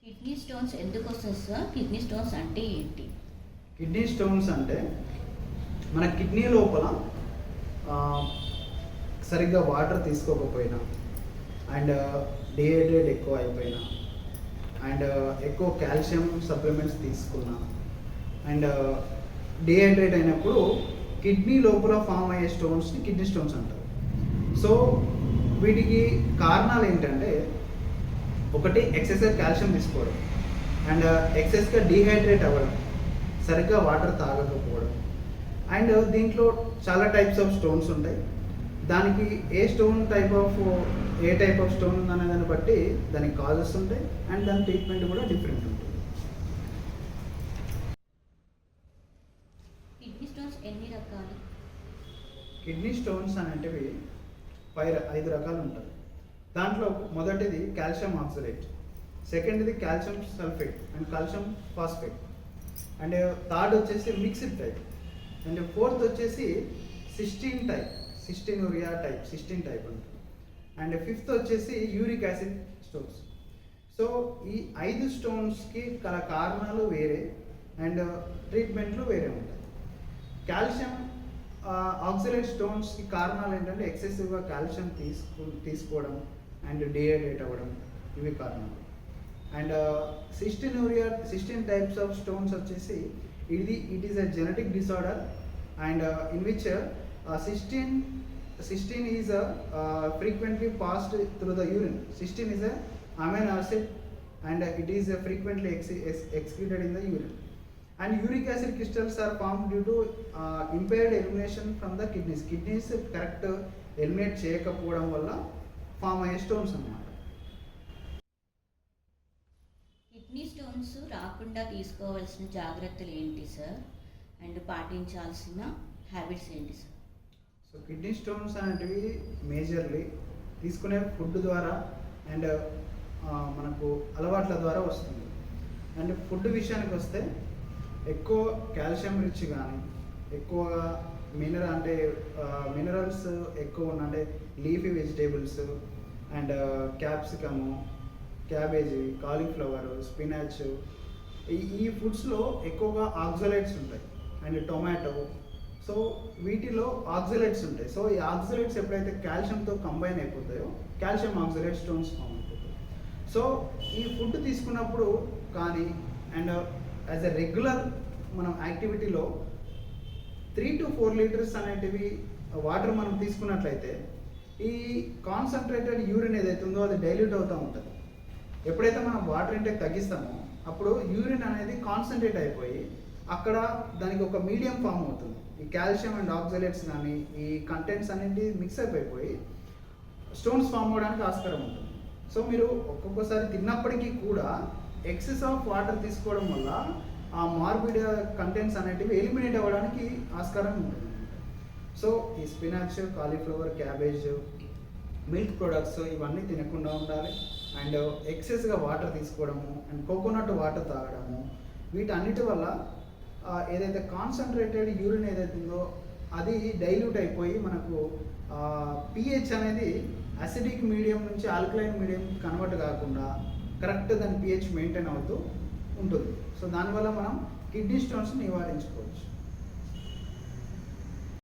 Kidney stones ఎందుకు వస్తాయి sir? Kidney stones అంటే ఏంటి? కిడ్నీ స్టోన్స్ అంటే మన కిడ్నీ లోపల ఆ, సరిగ్గా వాటర్ తీసుకోకపోయినా అండ్ డిహైడ్రేట్ ఎక్కువ అయిపోయినా అండ్ ఎక్కువ కాల్షియం సప్లిమెంట్స్ తీసుకున్నా అండ్ డిహైడ్రేట్ అయినప్పుడు కిడ్నీ లోపల ఫామ్ అయ్యే స్టోన్స్ని కిడ్నీ స్టోన్స్ అంటారు. సో వీటికి కారణాలు ఏంటంటే, ఒకటి ఎక్సెస్గా కాల్షియం తీసుకోవడం అండ్ ఎక్సెస్గా డీహైడ్రేట్ అవ్వడం, సరిగ్గా వాటర్ తాగకపోవడం. అండ్ దీంట్లో చాలా టైప్స్ ఆఫ్ స్టోన్స్ ఉంటాయి. దానికి ఏ టైప్ ఆఫ్ స్టోన్ ఉందనే దాన్ని బట్టి దానికి కాజెస్ ఉంటాయి అండ్ దాని ట్రీట్మెంట్ కూడా డిఫరెంట్ ఉంటుంది. కిడ్నీ స్టోన్స్ ఎన్ని రకాలు? కిడ్నీ స్టోన్స్ అనేటివి 5 రకాలు ఉంటాయి. దాంట్లో మొదటిది కాల్షియం ఆక్సలేట్, సెకండ్ది calcium sulphate and calcium phosphate, and third వచ్చేసి మిక్స్డ్ టైప్, అండ్ ఫోర్త్ వచ్చేసి సిస్టినూరియా టైప్ ఉంటుంది, అండ్ ఫిఫ్త్ వచ్చేసి యూరిక్ యాసిడ్ స్టోన్స్. సో ఈ 5 స్టోన్స్కి గల కారణాలు వేరే అండ్ ట్రీట్మెంట్లు వేరే ఉంటాయి. కాల్షియం ఆక్సలేట్ స్టోన్స్కి కారణాలు ఏంటంటే ఎక్సెసివ్గా కాల్షియం తీసుకోవడం అండ్ డిహైడ్రేట్ అవ్వడం, ఇవి కారణాలు. అండ్ 16 టైప్స్ ఆఫ్ స్టోన్స్ వచ్చేసి it is a genetic disorder and in which 16 is frequently passed through the urine. 16 is a amino acid and it is frequently excreted in the urine. And uric acid crystals are formed due to impaired elimination from the kidneys. Kidneys correct eliminate చేయకపోవడం వల్ల form అయ్యే stones అన్నమాట. Kidney stones రాకుండా తీసుకోవాల్సిన జాగ్రత్తలు ఏంటి sir? And పాటించాల్సిన habits ఏంటి సార్? సో కిడ్నీ స్టోన్స్ అనేటివి మేజర్లీ తీసుకునే ఫుడ్ ద్వారా అండ్ మనకు అలవాట్ల ద్వారా వస్తుంది. అండ్ ఫుడ్ విషయానికి వస్తే ఎక్కువ కాల్షియం రిచ్ కానీ ఎక్కువగా మినరల్స్ ఎక్కువ ఉన్న అంటే leafy vegetables and capsicum, cabbage, cauliflower, spinach, ఈ ఫుడ్స్లో ఎక్కువగా ఆక్సలేట్స్ ఉంటాయి అండ్ టొమాటో. సో వీటిలో ఆక్సలేట్స్ ఉంటాయి. సో ఈ ఆక్సలేట్స్ ఎప్పుడైతే కాల్షియంతో కంబైన్ అయిపోతాయో కాల్షియం ఆక్సలేట్ స్టోన్స్ ఫామ్ అయిపోతాయి. సో ఈ ఫుడ్ తీసుకున్నప్పుడు కానీ అండ్ యాజ్ ఎ రెగ్యులర్ మనం యాక్టివిటీలో 3 to 4 లీటర్స్ అనేటివి వాటర్ మనం తీసుకున్నట్లయితే ఈ కాన్సన్ట్రేటెడ్ యూరిన్ ఏదైతే ఉందో అది డైల్యూట్ అవుతూ ఉంటుంది. ఎప్పుడైతే మనం వాటర్ ఇంటేక్ తగ్గిస్తామో అప్పుడు యూరిన్ అనేది కాన్సన్ట్రేట్ అయిపోయి అక్కడ దానికి ఒక మీడియం ఫామ్ అవుతుంది. ఈ కాల్షియం అండ్ ఆక్సలేట్స్ కానీ ఈ కంటెంట్స్ అనేవి మిక్స్ అయిపోయి స్టోన్స్ ఫామ్ అవ్వడానికి ఆస్కారం ఉంటుంది. సో మీరు ఒక్కొక్కసారి తిన్నప్పటికీ కూడా ఎక్సెస్ ఆఫ్ వాటర్ తీసుకోవడం వల్ల ఆ మార్బిడ్ కంటెంట్స్ అనేటివి ఎలిమినేట్ అవ్వడానికి ఆస్కారం ఉంటుంది. సో ఈ spinach, cauliflower, cabbage, milk products ఇవన్నీ తినకుండా ఉండాలి. అండ్ ఎక్సెస్గా వాటర్ తీసుకోవడము అండ్ కోకోనట్ వాటర్ తాగడము, వీటన్నిటి వల్ల ఏదైతే కాన్సన్ట్రేటెడ్ యూరిన్ ఏదైతే ఉందో అది డైల్యూట్ అయిపోయి మనకు పిహెచ్ అనేది అసిడిక్ మీడియం నుంచి ఆల్కలైన్ మీడియం కన్వర్ట్ కాకుండా కరెక్ట్ దాని పిహెచ్ మెయింటైన్ అవుతూ ఉంటుంది. సో దానివల్ల మనం కిడ్నీ స్టోన్స్ నివారించుకోవచ్చు.